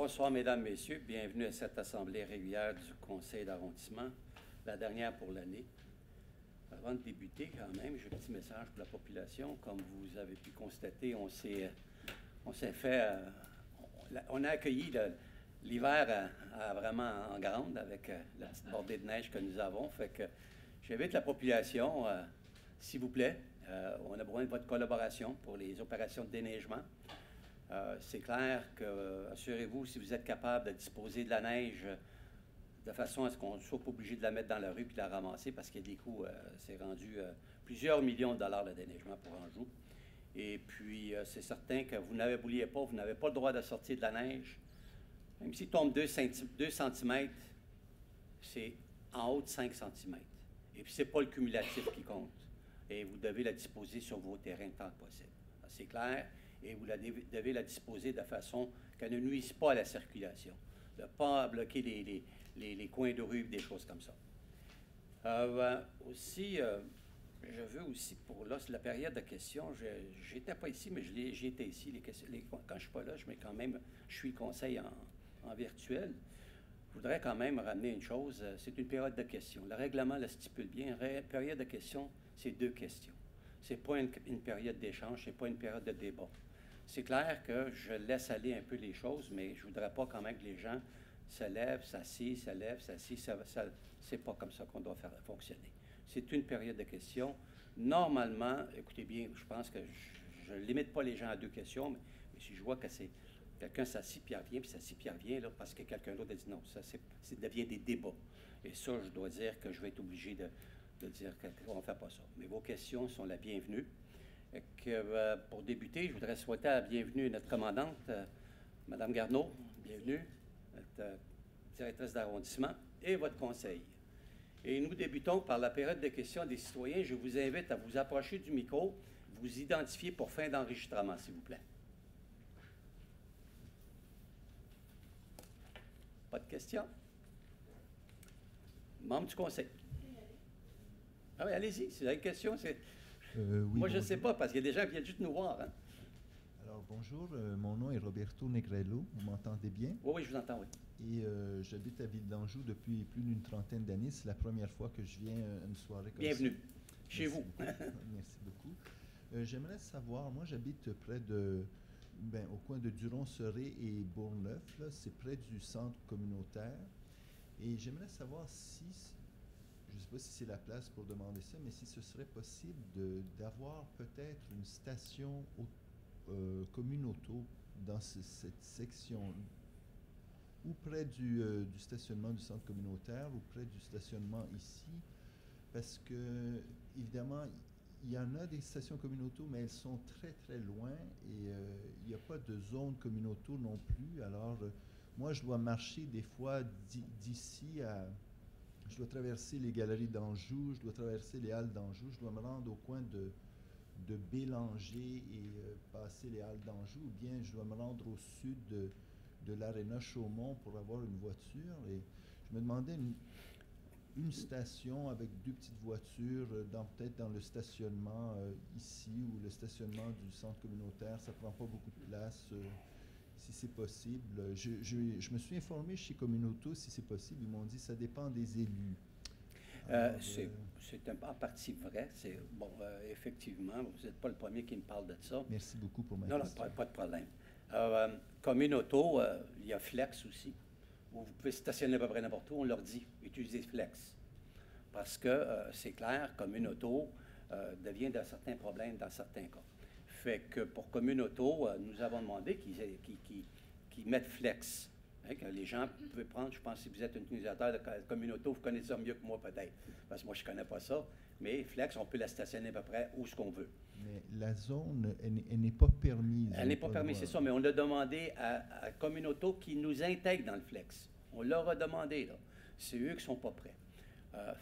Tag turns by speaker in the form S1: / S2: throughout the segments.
S1: Bonsoir, Mesdames, Messieurs. Bienvenue à cette assemblée régulière du Conseil d'arrondissement, la dernière pour l'année. Avant de débuter, quand même, j'ai un petit message pour la population. Comme vous avez pu constater, on a accueilli l'hiver vraiment en grande avec la petite bordée de neige que nous avons. Fait que j'invite la population, s'il vous plaît, on a besoin de votre collaboration pour les opérations de déneigement. C'est clair que, assurez-vous, si vous êtes capable de disposer de la neige de façon à ce qu'on ne soit pas obligé de la mettre dans la rue puis de la ramasser parce qu'il y a des coûts, c'est rendu plusieurs millions de dollars de déneigement pour Anjou. Et puis, c'est certain que vous n'oubliez pas, vous n'avez pas le droit de sortir de la neige. Même s'il tombe 2 cm, c'est en haut de 5 cm. Et puis, ce n'est pas le cumulatif qui compte. Et vous devez la disposer sur vos terrains tant que possible. C'est clair. Et vous devez la disposer de façon qu'elle ne nuise pas à la circulation. De ne pas bloquer les coins de rue, des choses comme ça. Aussi, je veux aussi, pour là, la période de questions, je n'étais pas ici, mais j'y étais ici. Quand je ne suis pas là, je suis conseil en virtuel. Je voudrais quand même ramener une chose, c'est une période de questions. Le règlement le stipule bien. Une période de questions, c'est 2 questions. Ce n'est pas une période d'échange, ce n'est pas une période de débat. C'est clair que je laisse aller un peu les choses, mais je ne voudrais pas quand même que les gens se lèvent, s'assient, se lèvent, s'assient. C'est pas comme ça qu'on doit faire fonctionner. C'est une période de questions. Normalement, écoutez bien, je pense que je ne limite pas les gens à 2 questions, mais si je vois que c'est quelqu'un s'assit puis revient, puis s'assit puis revient, là, parce que quelqu'un d'autre a dit non, ça devient des débats. Et ça, je dois dire que je vais être obligé de dire qu'on ne fait pas ça. Mais vos questions sont la bienvenue. Pour débuter, je voudrais souhaiter la bienvenue à notre commandante, Mme Garneau, bienvenue, notre directrice d'arrondissement, et votre conseil. Et nous débutons par la période de questions des citoyens. Je vous invite à vous approcher du micro, vous identifier pour fin d'enregistrement, s'il vous plaît. Pas de questions? Membre du conseil. Ah oui, allez-y, si vous avez une question, c'est...
S2: Oui,
S1: moi, je ne sais pas, parce qu'il y a des gens qui viennent juste nous voir. Hein?
S2: Alors, bonjour, mon nom est Roberto Negrello. Vous m'entendez bien?
S1: Oui, je vous entends, oui.
S2: Et j'habite à Ville d'Anjou depuis plus d'une trentaine d'années. C'est la première fois que je viens à une soirée comme
S1: Bienvenue
S2: ça.
S1: chez vous.
S2: Merci beaucoup. J'aimerais savoir, moi j'habite près de, au coin de Duron-Serré et Bourgneuf. C'est près du centre communautaire. Et j'aimerais savoir si... Je ne sais pas si c'est la place pour demander ça, mais si ce serait possible d'avoir peut-être une station commune auto dans cette section, ou près du stationnement du centre communautaire, ou près du stationnement ici, parce que, évidemment, il y en a des stations commune auto, mais elles sont très, très loin, et il n'y a pas de zone commune auto non plus. Alors, moi, je dois marcher des fois d'ici à... Je dois traverser les galeries d'Anjou, je dois traverser les halles d'Anjou, je dois me rendre au coin de Bélanger et passer les halles d'Anjou, ou bien je dois me rendre au sud de l'Aréna Chaumont pour avoir une voiture. Et je me demandais une station avec 2 petites voitures, peut-être dans le stationnement ici ou le stationnement du centre communautaire. Ça ne prend pas beaucoup de place. Si c'est possible. Je me suis informé chez Communauto si c'est possible. Ils m'ont dit que ça dépend des élus.
S1: C'est en partie vrai. Bon, effectivement, vous n'êtes pas le premier qui me parle de ça.
S2: Merci beaucoup pour ma
S1: Non,
S2: question.
S1: pas de problème. Communauto, il y a Flex aussi, où vous pouvez stationner à peu près n'importe où. On leur dit, utilisez Flex. Parce que c'est clair, Communauto devient de certains problèmes dans certains cas. Fait que pour Communauto, nous avons demandé qu'ils mettent Flex. Hein, que les gens peuvent prendre, je pense, si vous êtes un utilisateur de Communauto, vous connaissez ça mieux que moi peut-être, parce que moi je ne connais pas ça, mais Flex, on peut la stationner à peu près où ce qu'on veut.
S2: Mais la zone, elle n'est pas permise.
S1: Elle n'est pas permise, c'est ça, mais on a demandé à Communauto qu'ils nous intègrent dans le Flex. On leur a demandé, là. C'est eux qui ne sont pas prêts.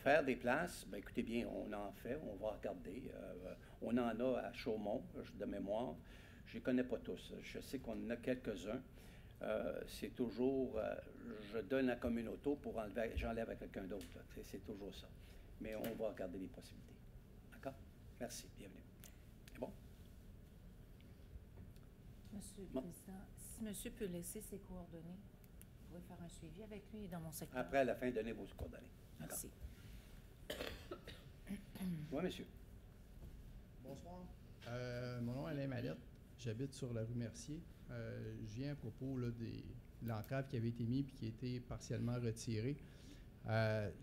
S1: Faire des places, bien, écoutez bien, on en fait, on va regarder. On en a à Chaumont, de mémoire. Je ne les connais pas tous. Je sais qu'on en a quelques-uns. C'est toujours, je donne à Communauto pour enlever, j'enlève à quelqu'un d'autre. C'est toujours ça. Mais on va regarder les possibilités. D'accord? Merci. Bienvenue. C'est bon?
S3: Monsieur le Président, si monsieur peut laisser ses coordonnées, vous pouvez faire un suivi avec lui dans mon secteur.
S1: Après, à la fin, donnez vos coordonnées.
S3: Merci.
S1: Oui, monsieur.
S4: Bonsoir. Mon nom est Alain Mallette. J'habite sur la rue Mercier. Je viens à propos là, de l'entrave qui avait été mise et qui a été partiellement retirée.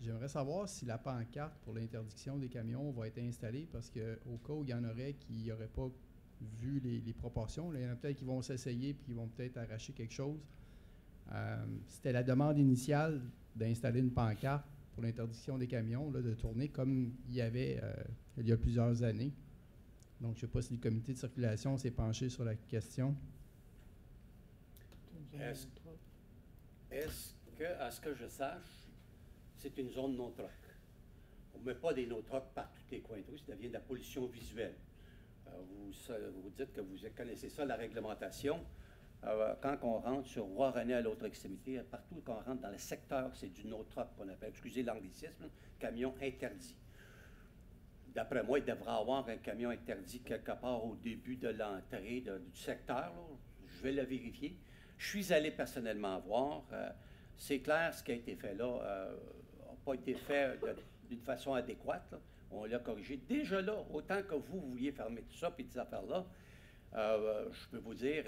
S4: J'aimerais savoir si la pancarte pour l'interdiction des camions va être installée parce qu'au cas où il y en aurait qui n'auraient pas vu les proportions, là, il y en a peut-être qui vont s'essayer puis qui vont peut-être arracher quelque chose. C'était la demande initiale d'installer une pancarte pour l'interdiction des camions, là, de tourner comme il y avait il y a plusieurs années. Donc, je ne sais pas si le comité de circulation s'est penché sur la question.
S1: Est-ce que, à ce que je sache, c'est une zone non-troc? On ne met pas des no-trocs par tous les coins de rue, ça devient de la pollution visuelle. Vous dites que vous connaissez ça, la réglementation. Quand on rentre sur Roi-René à l'autre extrémité, partout quand on rentre dans le secteur, c'est du no-troc qu'on appelle, excusez l'anglicisme, camion interdit. D'après moi, il devrait y avoir un camion interdit quelque part au début de l'entrée du secteur. Là. Je vais le vérifier. Je suis allé personnellement voir. C'est clair, ce qui a été fait là n'a pas été fait d'une façon adéquate. Là. On l'a corrigé. Déjà là, autant que vous vouliez fermer tout ça et ces affaires-là, je peux vous dire,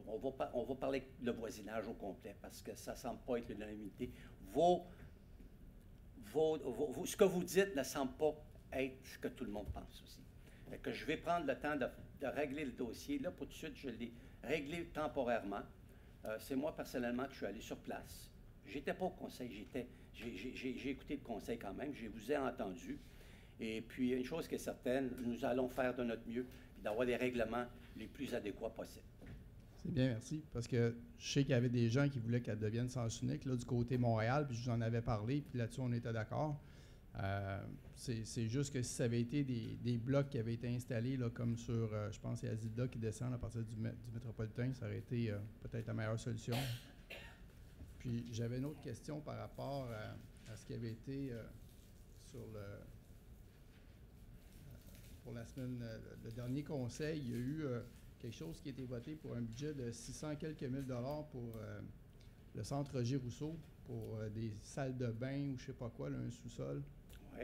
S1: on va parler de le voisinage au complet parce que ça ne semble pas être l'unanimité. Ce que vous dites ne semble pas être ce que tout le monde pense aussi. Fait que je vais prendre le temps de régler le dossier. Là, pour tout de suite, je l'ai réglé temporairement. C'est moi, personnellement, que je suis allé sur place. J'étais pas au conseil, j'ai écouté le conseil quand même, je vous ai entendu. Et puis, une chose qui est certaine, nous allons faire de notre mieux et d'avoir des règlements les plus adéquats possibles.
S4: C'est bien, merci. Parce que je sais qu'il y avait des gens qui voulaient qu'elle devienne sens unique là, du côté Montréal, puis je vous en avais parlé, puis là-dessus, on était d'accord. C'est juste que si ça avait été des blocs qui avaient été installés, là, comme sur, je pense, c'est Azilda qui descend à partir du métropolitain, ça aurait été peut-être la meilleure solution. Puis j'avais une autre question par rapport à ce qui avait été sur pour la semaine, le dernier conseil, il y a eu quelque chose qui a été voté pour un budget de 600 quelques mille dollars pour le centre Roger Rousseau, pour des salles de bain ou je sais pas quoi, là, un sous-sol.
S1: Oui.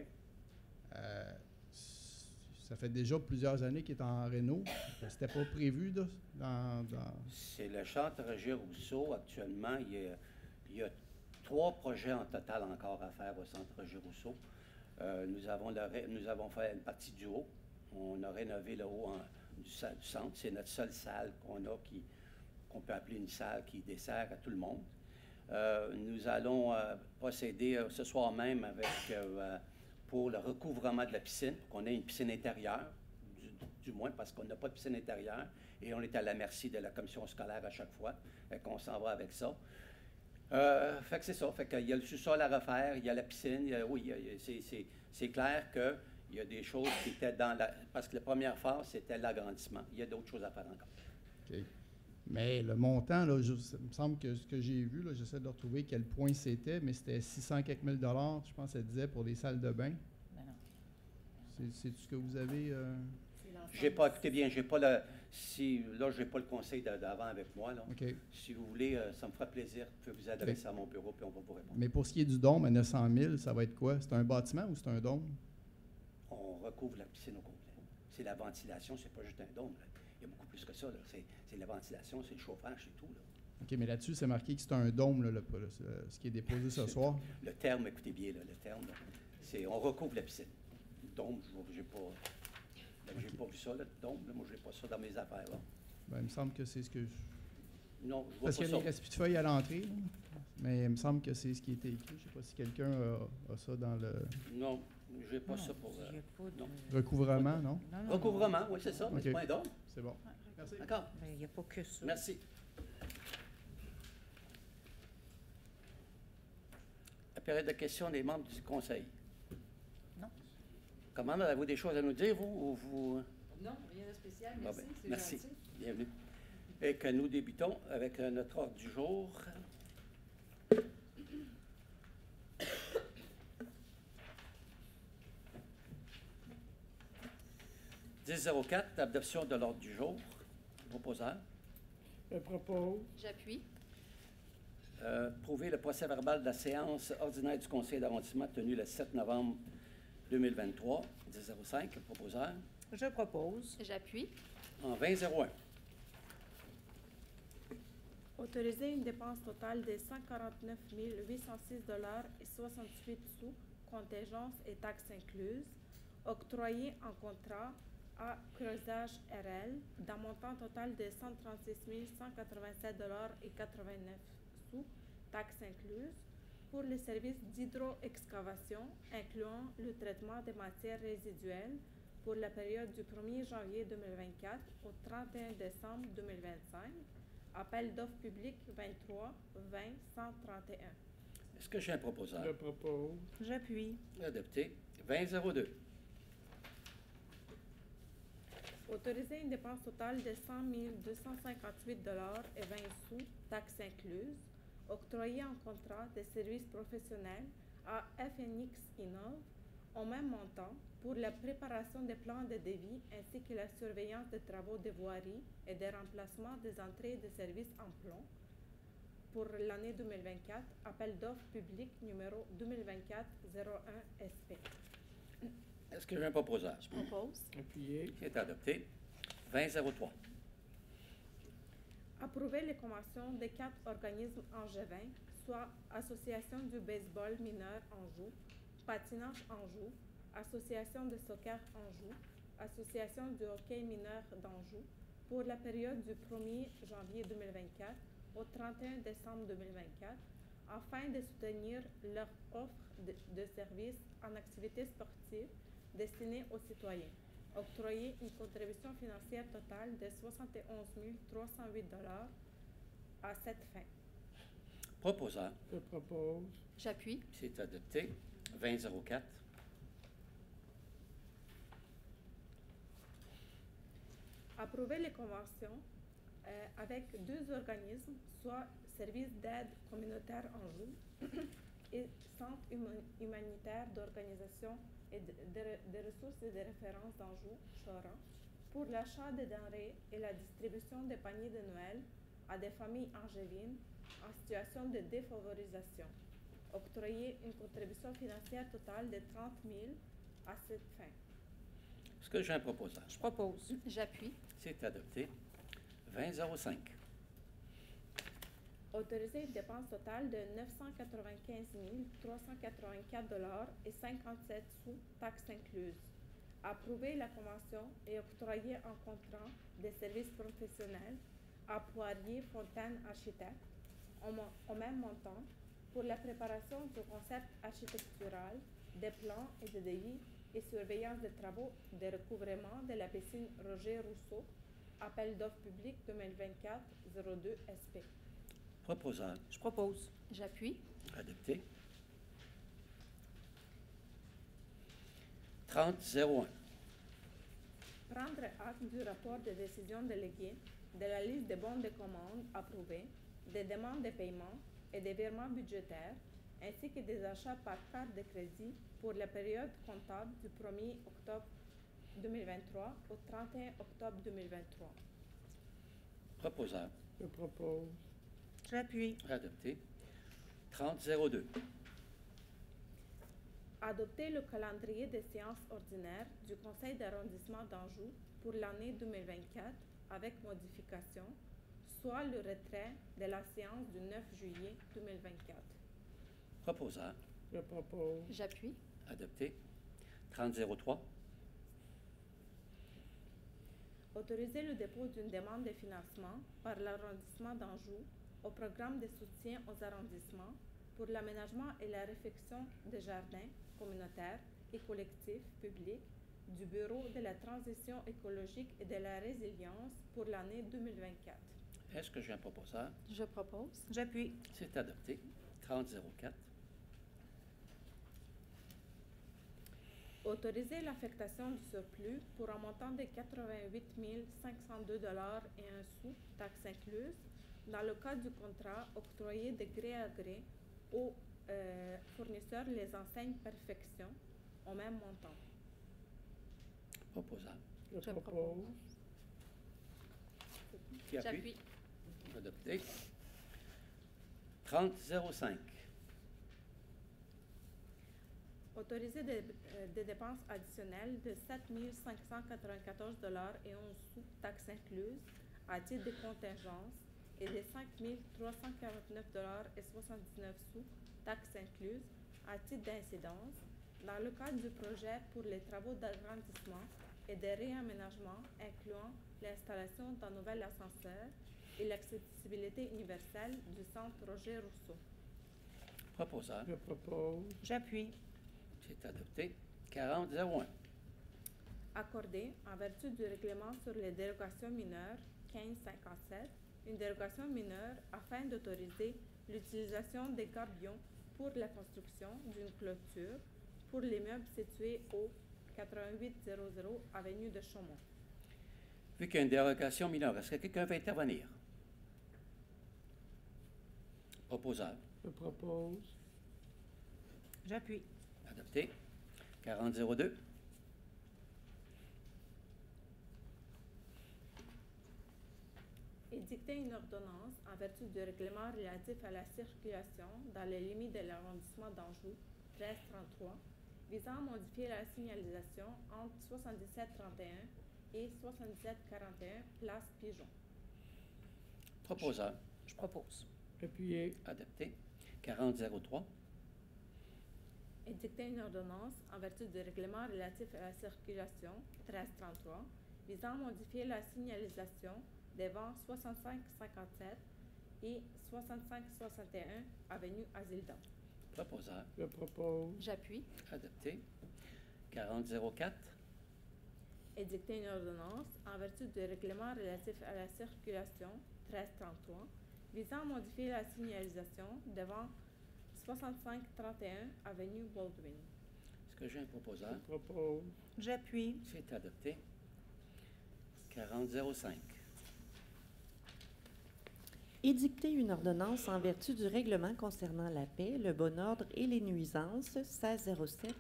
S4: Ça fait déjà plusieurs années qu'il est en réno. C'était pas prévu dans...
S1: C'est le centre Roger Rousseau. Actuellement, il y a 3 projets en total encore à faire au centre Roger Rousseau. Nous avons fait une partie du haut. On a rénové le haut du centre. C'est notre seule salle qu'on peut appeler une salle qui dessert à tout le monde. Nous allons procéder ce soir même pour le recouvrement de la piscine, pour qu'on ait une piscine intérieure, du moins parce qu'on n'a pas de piscine intérieure et on est à la merci de la commission scolaire à chaque fois, qu'on s'en va avec ça. Fait que c'est ça, fait qu'il y a le sous-sol à refaire, il y a la piscine, c'est clair qu'il y a des choses qui étaient parce que la première phase, c'était l'agrandissement. Il y a d'autres choses à faire encore.
S4: OK. Mais le montant, là, il me semble que ce que j'ai vu, là, j'essaie de retrouver quel point c'était, mais c'était 600 quelques mille dollars, je pense que ça disait, pour les salles de bain.
S3: Ben non.
S4: C'est ce que vous avez...
S1: J'ai pas, écoutez bien, j'ai pas là, j'ai pas le conseil d'avant avec moi, là.
S4: OK.
S1: Si vous voulez, ça me fera plaisir. Vous pouvez vous adresser à mon bureau, puis on va vous répondre.
S4: Mais pour ce qui est du dôme à 900 000, ça va être quoi? C'est un bâtiment ou c'est un dôme?
S1: On recouvre la piscine au complet. C'est la ventilation, c'est pas juste un dôme, là. Il y a beaucoup plus que ça, là. C'est la ventilation, c'est le chauffage, c'est tout, là.
S4: OK, mais là-dessus, c'est marqué que c'est un dôme, là, ce qui est déposé ce soir.
S1: Le terme, écoutez bien, là, le terme, là, c'est on recouvre la piscine. Dôme, j'ai pas vu ça, là, le dôme, là. Moi, j'ai pas ça dans mes affaires, là.
S4: Ben, il me semble que c'est ce que...
S1: Non, je vois
S4: Parce
S1: pas
S4: qu'il
S1: ça.
S4: ne reste plus de feuilles à l'entrée, là. Mais il me semble que c'est ce qui était écrit. Je ne sais pas si quelqu'un a ça dans le...
S1: Non, j'ai pas ça pour...
S3: J'ai pas de...
S1: non.
S4: Recouvrement, non?
S3: Non, non,
S1: Recouvrement, oui, c'est ça, mais
S4: OK.
S1: c'est pas un dôme.
S4: C'est bon. Merci.
S1: D'accord.
S3: Ben, il n'y a pas que ça.
S1: Merci. La période de questions des membres du conseil.
S3: Non.
S1: Comment avez-vous des choses à nous dire, vous? Ou vous...
S5: Non, rien de spécial,
S1: Bon,
S5: merci,
S1: ben,
S5: c'est
S1: merci.
S5: gentil.
S1: Bienvenue. Et que nous débutons avec notre ordre du jour. « 10.04, adoption de l'ordre du jour. Proposeur.
S5: Je propose.
S3: J'appuie.
S1: Prouver le procès-verbal de la séance ordinaire du conseil d'arrondissement tenue le 7 novembre 2023, 10:05. Le proposeur,
S6: Je propose.
S3: J'appuie.
S1: en 20:01.
S7: Autoriser une dépense totale de 149 806,68 $, contingence et taxes incluses, octroyée en contrat à Creusage RL d'un montant total de 136 187,89 $, taxes incluses, pour les services d'hydroexcavation, incluant le traitement des matières résiduelles pour la période du 1er janvier 2024 au 31 décembre 2025. Appel d'offres public 23-20-131.
S1: Est-ce que j'ai un proposeur?
S5: Je propose.
S6: J'appuie.
S1: Adopté. 20:02.
S7: Autoriser une dépense totale de 100 258,20 $, taxes incluses, octroyée en contrat de services professionnels à FNX Innov au même montant pour la préparation des plans de devis ainsi que la surveillance des travaux de voirie et des remplacements des entrées de services en plomb pour l'année 2024, appel d'offres public numéro 2024-01 SP.
S1: Est-ce que j'ai un proposeur?
S3: Je propose.
S5: Appuyé.
S1: C'est adopté. 20:03.
S7: Approuver les conventions des 4 organismes angevins, soit Association du baseball mineur Anjou, Patinage Anjou, Association de soccer Anjou, Association du hockey mineur d'Anjou, pour la période du 1er janvier 2024 au 31 décembre 2024, afin de soutenir leur offre de services en activités sportives destinées aux citoyens. Octroyer une contribution financière totale de 71 308 $ à cette fin.
S1: Proposeur.
S5: Je propose.
S3: J'appuie.
S1: C'est adopté. 20:04.
S7: Approuver les conventions avec 2 organismes, soit Service d'aide communautaire Anjou et Centre humanitaire d'organisation et de ressources et de référence d'Anjou, Choran, pour l'achat de denrées et la distribution des paniers de Noël à des familles angevines en situation de défavorisation. Octroyer une contribution financière totale de 30 000 $ à cette fin.
S1: Est-ce que j'ai un proposeur?
S6: Je propose.
S3: J'appuie.
S1: C'est adopté. 20:05.
S7: Autoriser une dépense totale de 995 384,57 $, taxes incluses. Approuver la convention et octroyer un contrat de services professionnels à Poirier Fontaine Architecte au même montant pour la préparation du concept architectural, des plans et de devis et surveillance des travaux de recouvrement de la piscine Roger Rousseau, appel d'offres public 2024-02 SP.
S1: Proposeur.
S6: Je propose.
S3: J'appuie.
S1: Adopté. 30:01.
S7: Prendre acte du rapport de décision déléguée, de la liste des bons de commande approuvés, des demandes de paiement et des virements budgétaires, ainsi que des achats par carte de crédit pour la période comptable du 1er octobre 2023 au 31 octobre 2023.
S1: Proposeur.
S5: Je propose.
S6: J'appuie.
S1: Adopté. 30:02.
S7: Adopter le calendrier des séances ordinaires du Conseil d'arrondissement d'Anjou pour l'année 2024 avec modification, soit le retrait de la séance du 9 juillet 2024.
S1: Proposeur.
S5: Je propose.
S3: J'appuie.
S1: Adopté. 30:03.
S7: Autoriser le dépôt d'une demande de financement par l'arrondissement d'Anjou au programme de soutien aux arrondissements pour l'aménagement et la réfection des jardins communautaires et collectifs publics du Bureau de la transition écologique et de la résilience pour l'année 2024.
S1: Est-ce que j'ai un proposeur?
S3: Je propose.
S6: J'appuie.
S1: C'est adopté. 30:04.
S7: Autoriser l'affectation du surplus pour un montant de 88 502 $ et un sou, taxes incluses, dans le cadre du contrat octroyé de gré à gré aux fournisseurs les enseignes Perfection au même montant.
S1: Proposeur.
S5: Je
S3: Je
S5: propose.
S1: Qui appuie?
S3: J'appuie.
S1: Adopté. 3005.
S7: Autoriser des dépenses additionnelles de 7 594 et 11 sous, taxes incluses, à titre de contingence, et de 5 349 et 79 sous, taxes incluses, à titre d'incidence, dans le cadre du projet pour les travaux d'agrandissement et de réaménagement incluant l'installation d'un nouvel ascenseur et l'accessibilité universelle du centre Roger Rousseau.
S1: Proposeur.
S5: Je propose.
S6: J'appuie.
S1: C'est adopté. 4001.
S7: Accordé, en vertu du règlement sur les dérogations mineures 1557, une dérogation mineure afin d'autoriser l'utilisation des gabions pour la construction d'une clôture pour l'immeuble situé au 8800 avenue de Chaumont.
S1: Vu qu'il y a une dérogation mineure, est-ce que quelqu'un veut intervenir? Proposeur.
S5: Je propose.
S6: J'appuie.
S1: Adopté. 4002.
S7: Édicter une ordonnance en vertu du règlement relatif à la circulation dans les limites de l'arrondissement d'Anjou 1333 visant à modifier la signalisation entre 7731 et 7741 place Pigeon.
S1: Proposeur.
S6: Je propose.
S5: Appuyé.
S1: Adopté. 4003.
S7: Édicter une ordonnance en vertu du règlement relatif à la circulation 1333 visant à modifier la signalisation devant 6557 et 6561 avenue Azilda.
S1: Proposeur.
S5: Je propose.
S3: J'appuie.
S1: Adopté. 4004.
S7: Édicter une ordonnance en vertu du règlement relatif à la circulation 1333 visant à modifier la signalisation devant 6531 avenue Baldwin.
S1: Est-ce que j'ai un proposeur?
S5: Je propose.
S6: J'appuie.
S1: C'est adopté. 4005.
S8: Édicter une ordonnance en vertu du règlement concernant la paix, le bon ordre et les nuisances 1607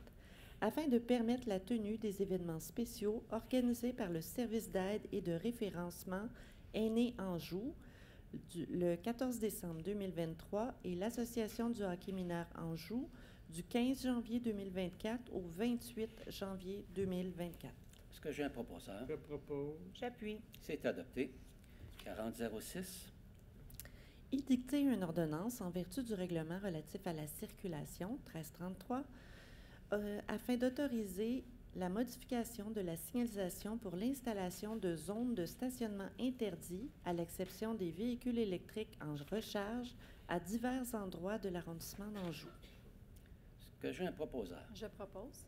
S8: afin de permettre la tenue des événements spéciaux organisés par le service d'aide et de référencement Aînés Anjou le 14 décembre 2023 et l'Association du hockey mineur Anjou du 15 janvier 2024 au 28 janvier 2024.
S1: Est-ce que j'ai un proposeur?
S5: Je propose.
S6: J'appuie.
S1: C'est adopté. 4006.
S8: Édicter une ordonnance en vertu du règlement relatif à la circulation 1333 afin d'autoriser la modification de la signalisation pour l'installation de zones de stationnement interdits, à l'exception des véhicules électriques en recharge, à divers endroits de l'arrondissement d'Anjou.
S1: Est-ce que j'ai un proposeur?
S3: Je propose.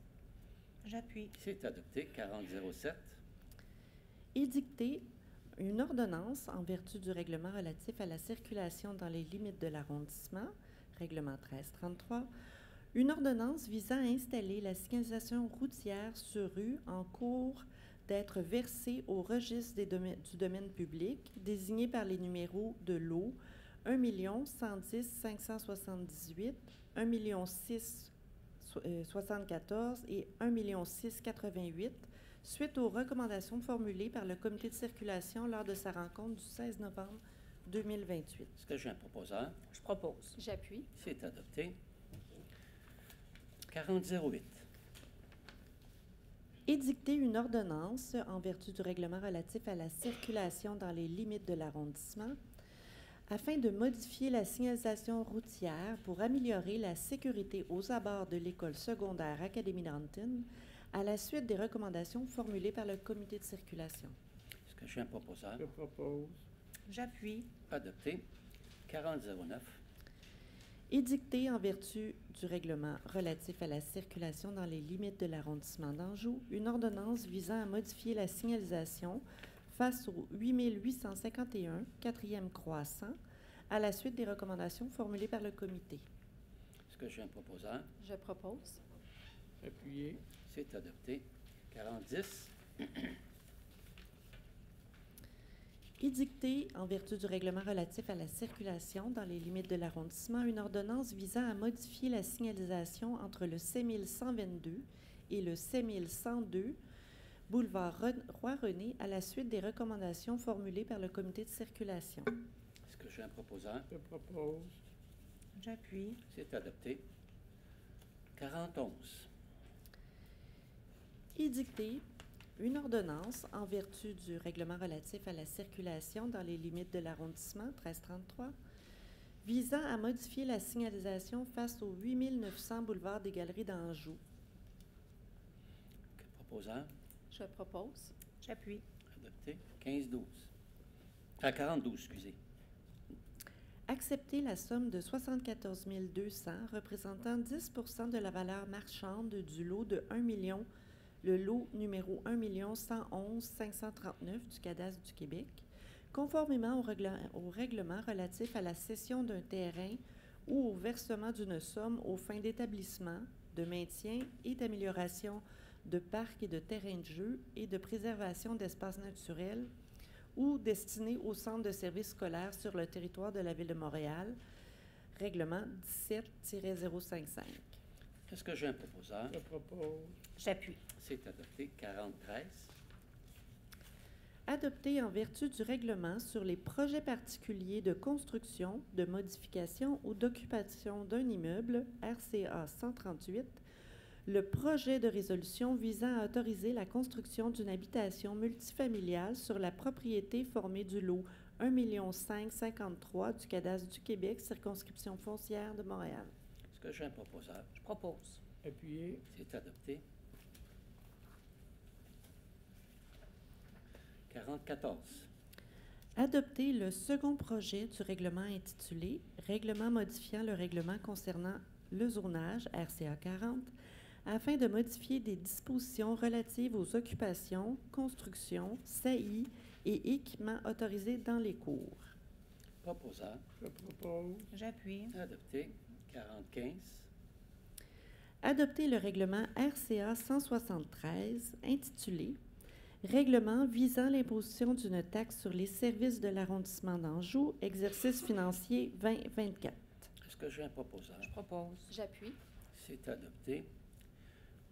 S6: J'appuie.
S1: C'est adopté. 4007.
S8: Édicter une ordonnance en vertu du règlement relatif à la circulation dans les limites de l'arrondissement, règlement 1333, une ordonnance visant à installer la signalisation routière sur rue en cours d'être versée au registre du domaine public, désigné par les numéros de lot 1 110 578, 1 6 74 et 1 6 88, suite aux recommandations formulées par le comité de circulation lors de sa rencontre du 16 novembre 2028.
S1: Est-ce que j'ai un proposeur?
S6: Je propose.
S3: J'appuie.
S1: C'est adopté. 4008.
S8: Édicter une ordonnance en vertu du règlement relatif à la circulation dans les limites de l'arrondissement afin de modifier la signalisation routière pour améliorer la sécurité aux abords de l'école secondaire Académie d'Anton à la suite des recommandations formulées par le comité de circulation.
S1: Est-ce que j'ai un proposeur?
S5: Je propose.
S6: J'appuie.
S1: Adopté. 4009.
S8: Édicter en vertu du règlement relatif à la circulation dans les limites de l'arrondissement d'Anjou une ordonnance visant à modifier la signalisation face au 8851 4e croissant à la suite des recommandations formulées par le comité.
S1: Est-ce que j'ai un proposeur?
S3: Je propose.
S5: Appuyé.
S1: C'est adopté. 4010.
S8: Édicter, en vertu du règlement relatif à la circulation dans les limites de l'arrondissement, une ordonnance visant à modifier la signalisation entre le C1122 et le C1102, boulevard Roi-René, à la suite des recommandations formulées par le comité de circulation.
S1: Est-ce que j'ai un proposant?
S5: Je propose.
S6: J'appuie.
S1: C'est adopté. 41.
S8: Édicter une ordonnance en vertu du règlement relatif à la circulation dans les limites de l'arrondissement 1333 visant à modifier la signalisation face au 8900 boulevard des Galeries d'Anjou.
S1: Proposant?
S3: Je propose.
S6: J'appuie.
S1: Adopté. 15-12. 42, excusez.
S8: Accepter la somme de 74 200 représentant 10 de la valeur marchande du lot de 1 million, le lot numéro 1 111 539 du cadastre du Québec, conformément au règlement relatif à la cession d'un terrain ou au versement d'une somme aux fins d'établissement, de maintien et d'amélioration de parcs et de terrains de jeu et de préservation d'espaces naturels ou destinés au centre de services scolaires sur le territoire de la Ville de Montréal, règlement 17-055.
S1: Est-ce que j'ai un proposant?
S5: Je propose.
S6: J'appuie.
S1: C'est adopté. 43.
S8: Adopté en vertu du règlement sur les projets particuliers de construction, de modification ou d'occupation d'un immeuble, RCA 138, le projet de résolution visant à autoriser la construction d'une habitation multifamiliale sur la propriété formée du lot 1 553 du cadastre du Québec, circonscription foncière de Montréal.
S1: Est-ce que j'ai un proposant?
S6: Je propose.
S5: Appuyé.
S1: C'est adopté. 44.
S8: Adopter le second projet du règlement intitulé « Règlement modifiant le règlement concernant le zonage RCA 40 » afin de modifier des dispositions relatives aux occupations, constructions, saillies et équipements autorisés dans les cours.
S1: Proposant?
S5: Je propose.
S6: J'appuie.
S1: Adopté. 45.
S8: Adopter le règlement RCA 173 intitulé « Règlement visant l'imposition d'une taxe sur les services de l'arrondissement d'Anjou, exercice financier 2024 ».
S1: Est-ce que j'ai un proposant?
S6: Je propose.
S3: J'appuie.
S1: C'est adopté.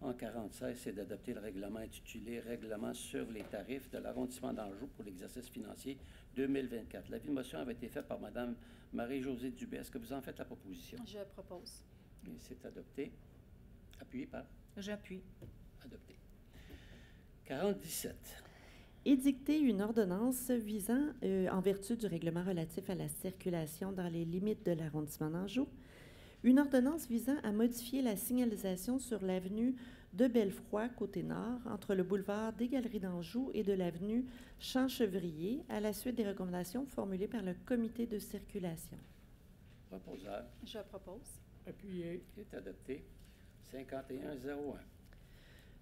S1: En 46, c'est d'adopter le règlement intitulé « Règlement sur les tarifs de l'arrondissement d'Anjou pour l'exercice financier 2024 ». L'avis de motion avait été fait par Mme Marie-Josée Dubé. Est-ce que vous en faites la proposition?
S3: Je propose.
S1: Et c'est adopté. Appuyé par?
S6: J'appuie.
S1: Adopté. 47.
S8: Édicter une ordonnance visant, en vertu du règlement relatif à la circulation dans les limites de l'arrondissement d'Anjou, une ordonnance visant à modifier la signalisation sur l'avenue de Bellefroid, côté nord, entre le boulevard des Galeries d'Anjou et de l'avenue Champchevrier, à la suite des recommandations formulées par le comité de circulation.
S1: Proposeur.
S3: Je propose.
S5: Appuyé.
S1: C'est adopté. 5101.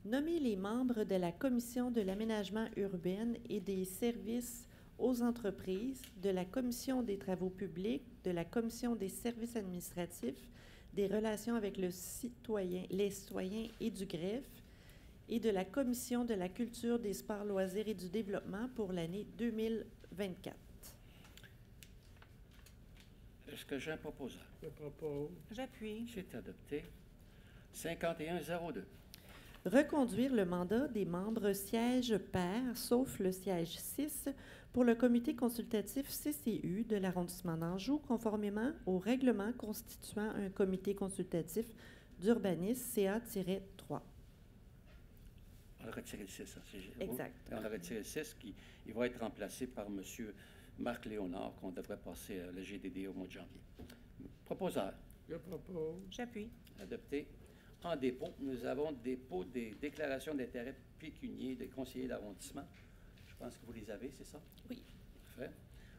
S8: Nommer les membres de la Commission de l'aménagement urbain et des services aux entreprises, de la Commission des travaux publics, de la Commission des services administratifs, des relations avec les citoyens et du greffe, et de la Commission de la culture, des sports, loisirs et du développement pour l'année 2024.
S1: Est-ce que j'ai un proposeur?
S5: Je propose.
S6: J'appuie.
S1: C'est adopté. 5102.
S8: Reconduire le mandat des membres siège pair, sauf le siège 6, pour le comité consultatif CCU de l'arrondissement d'Anjou, conformément au règlement constituant un comité consultatif d'urbanisme CA-3.
S1: On a retiré le 6.
S8: Exact.
S1: On a retiré le 6 qui il va être remplacé par M. Marc Léonard, qu'on devrait passer à la GDD au mois de janvier. Proposeur.
S5: Je propose.
S6: J'appuie.
S1: Adopté. En dépôt, nous avons dépôt des déclarations d'intérêt pécunier des conseillers d'arrondissement. Je pense que vous les avez, c'est ça?
S8: Oui.
S1: Parfait.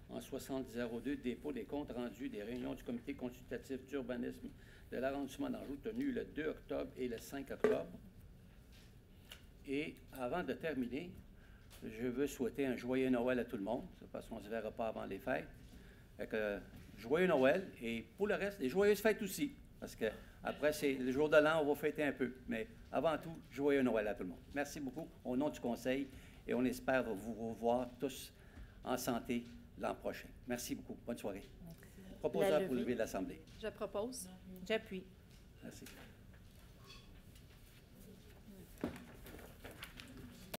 S1: En 6002, dépôt des comptes rendus des réunions du comité consultatif d'urbanisme de l'arrondissement d'Anjou tenues le 2 octobre et le 5 octobre. Et avant de terminer, je veux souhaiter un joyeux Noël à tout le monde, parce qu'on ne se verra pas avant les fêtes. Fait que, joyeux Noël, et pour le reste, des joyeuses fêtes aussi, parce que après, c'est le jour de l'an, on va fêter un peu. Mais avant tout, joyeux Noël à tout le monde. Merci beaucoup au nom du Conseil, et on espère vous revoir tous en santé l'an prochain. Merci beaucoup. Bonne soirée. Proposeur pour lever de l'Assemblée.
S3: Je propose.
S6: J'appuie.
S1: Merci.